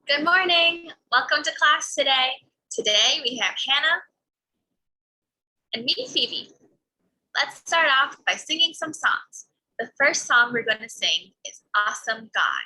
Good morning. Welcome to class today. Today we have Hannah and me, Phoebe. Let's start off by singing some songs. The first song we're going to sing is Awesome God.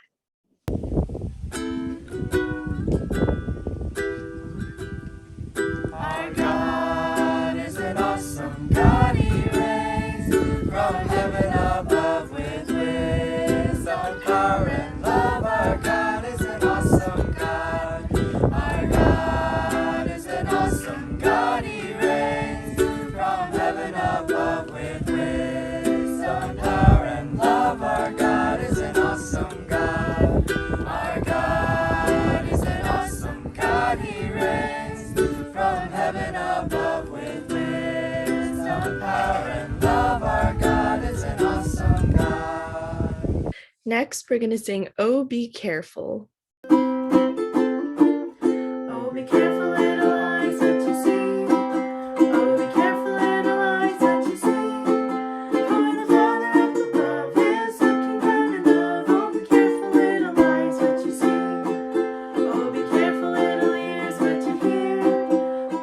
Our God is an awesome God. He reigns from heaven above with wisdom, power, and love. Our God is an awesome God. Our God is an awesome God. He reigns from heaven above with wisdom, power, and love. Our God is an awesome God. Our God is an awesome God. He reigns from heaven above with wisdom, power, and love. Our God is an awesome God. Next, we're going to sing Oh Be Careful. Oh, be careful, little eyes, what you see. Oh, be careful, little eyes, what you see. For the Father up above is looking down in love. Oh, be careful, little eyes, what you see. Oh, be careful, little ears, what you hear.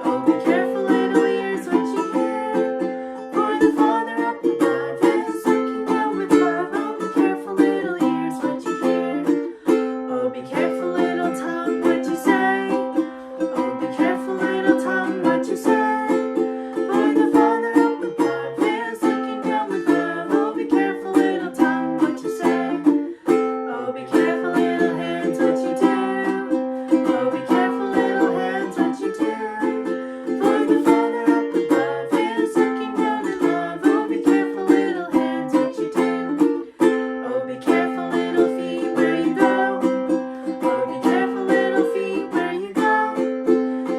Oh, be careful, little ears, what you hear. For the Father up above is looking down with love. Oh, be careful, little ears, what you hear. Oh, be careful, little tongue, what you say. Oh, be careful, little tongue, what you say. For the Father up above is looking down with love. Oh, be careful, little tongue, what you say. Oh, be careful, little hands, what you do. Oh, be careful, little hands, what you do. For the Father up above is looking down with love. Oh, be careful, little hands, what you do. Oh, be careful, little feet, where you go. Oh, be careful, little feet, where you go.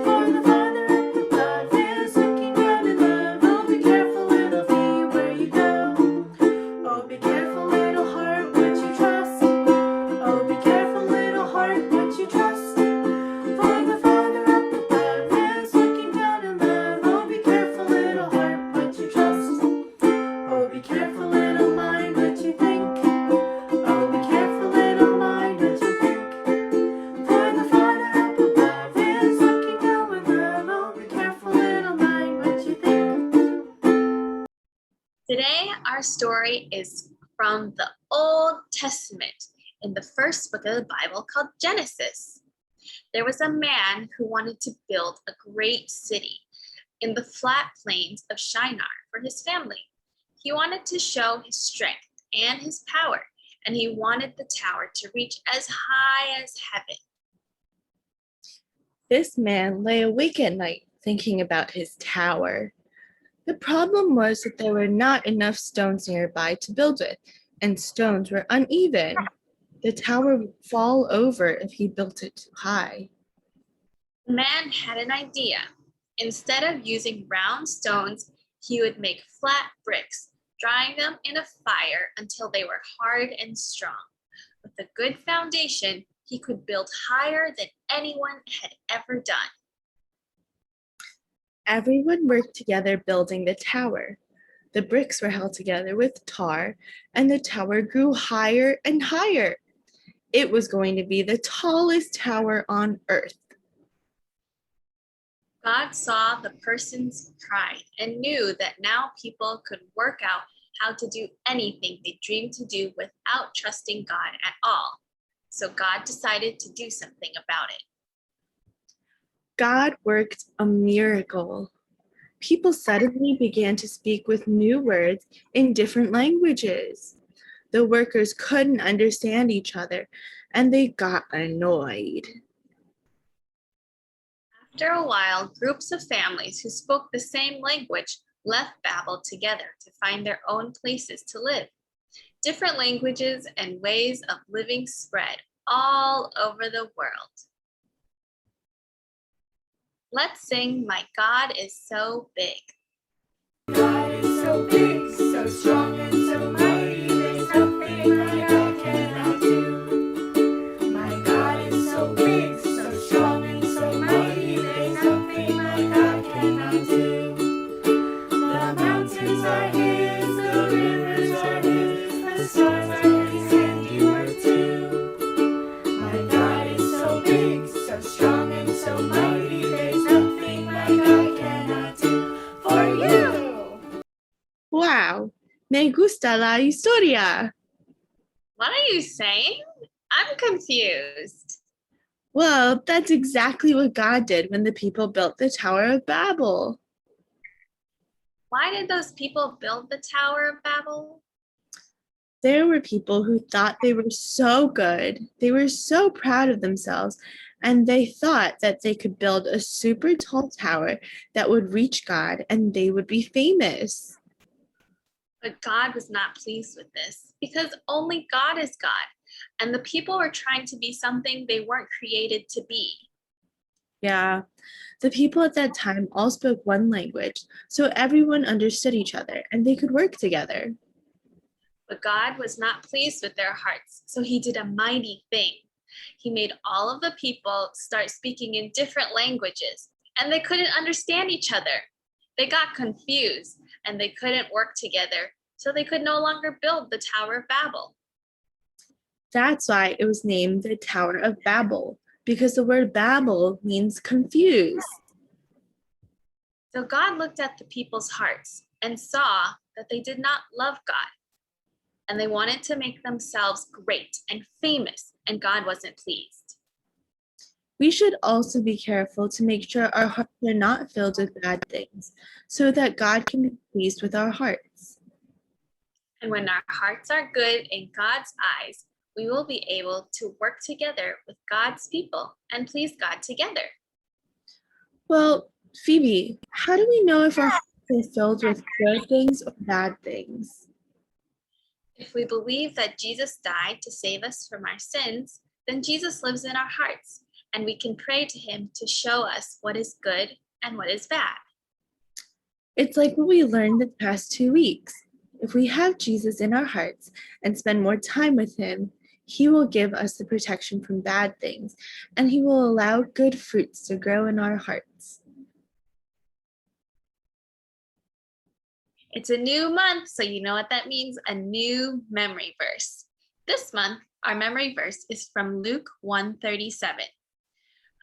For the Father up above is looking down in love. Oh, be careful, little feet, where you go. Oh, be careful, little heart, what you trust. Oh, be careful, little heart, what you trust. For the Father up above is looking down in love. Oh, be careful, little heart, what you trust. Oh, be careful, little mind, what you think. Oh, be careful, little mind, what you think. For the Father up above is looking down with love. Oh, be careful, little mind, what you think. Today our story is from the Old Testament in the first book of the Bible called Genesis. There was a man who wanted to build a great city in the flat plains of Shinar for his family. He wanted to show his strength and his power, and he wanted the tower to reach as high as heaven. This man lay awake at night thinking about his tower. The problem was that there were not enough stones nearby to build it, and stones were uneven. The tower would fall over if he built it too high. The man had an idea. Instead of using round stones, he would make flat bricks, drying them in a fire until they were hard and strong. With a good foundation, he could build higher than anyone had ever done. Everyone worked together building the tower. The bricks were held together with tar, and the tower grew higher and higher. It was going to be the tallest tower on earth. God saw the person's pride and knew that now people could work out how to do anything they dreamed to do without trusting God at all. So God decided to do something about it. God worked a miracle. People suddenly began to speak with new words in different languages. The workers couldn't understand each other, and they got annoyed. After a while, groups of families who spoke the same language left Babel together to find their own places to live. Different languages and ways of living spread all over the world. Let's sing My God is So Big. God is so big, so strong, and so mighty. There's nothing my God cannot do. My God is so big, so strong, and so mighty. There's nothing my God cannot do. The mountains are His, the rivers are His, the stars are His handiwork too. My God is so big. so mighty, there's nothing my God cannot do for you. Wow, me gusta la historia. What are you saying? I'm confused. Well, that's exactly what God did when the people built the Tower of Babel. Why did those people build the Tower of Babel? There were people who thought they were so good, they were so proud of themselves, and they thought that they could build a super tall tower that would reach God and they would be famous. But God was not pleased with this because only God is God, and the people were trying to be something they weren't created to be. Yeah, the people at that time all spoke one language, so everyone understood each other and they could work together. But God was not pleased with their hearts, so he did a mighty thing. He made all of the people start speaking in different languages, and they couldn't understand each other. They got confused, and they couldn't work together, so they could no longer build the Tower of Babel. That's why it was named the Tower of Babel, because the word Babel means confused. So God looked at the people's hearts and saw that they did not love God, and they wanted to make themselves great and famous, and God wasn't pleased. We should also be careful to make sure our hearts are not filled with bad things, so that God can be pleased with our hearts. And when our hearts are good in God's eyes, we will be able to work together with God's people and please God together. Well, Phoebe, how do we know if our hearts are filled with good things or bad things? If we believe that Jesus died to save us from our sins, then Jesus lives in our hearts, and we can pray to him to show us what is good and what is bad. It's like what we learned the past 2 weeks. If we have Jesus in our hearts and spend more time with him, he will give us the protection from bad things, and he will allow good fruits to grow in our hearts. It's a new month, so you know what that means, a new memory verse. This month, our memory verse is from Luke 1:37.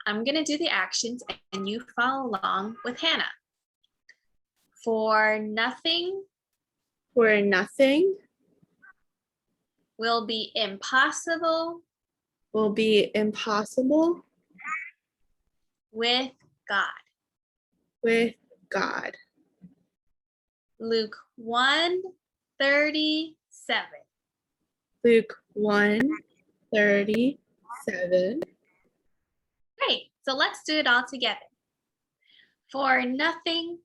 I'm going to do the actions and you follow along with Hannah. For nothing nothing will be impossible will be impossible with God. with God. Luke 1:37. Luke 1:37. Great, so let's do it all together. For nothing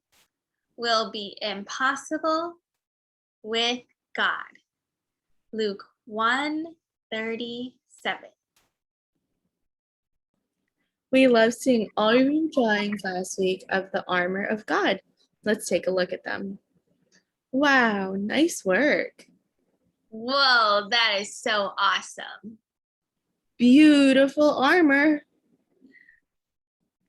will be impossible with God. Luke 1:37. We loved seeing all your drawings last week of the armor of God. Let's take a look at them. Wow, nice work. Whoa, that is so awesome. Beautiful armor.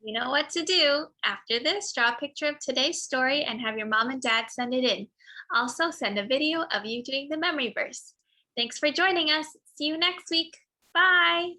You know what to do. After this, draw a picture of today's story and have your mom and dad send it in. Also, send a video of you doing the memory verse. Thanks for joining us. See you next week. Bye.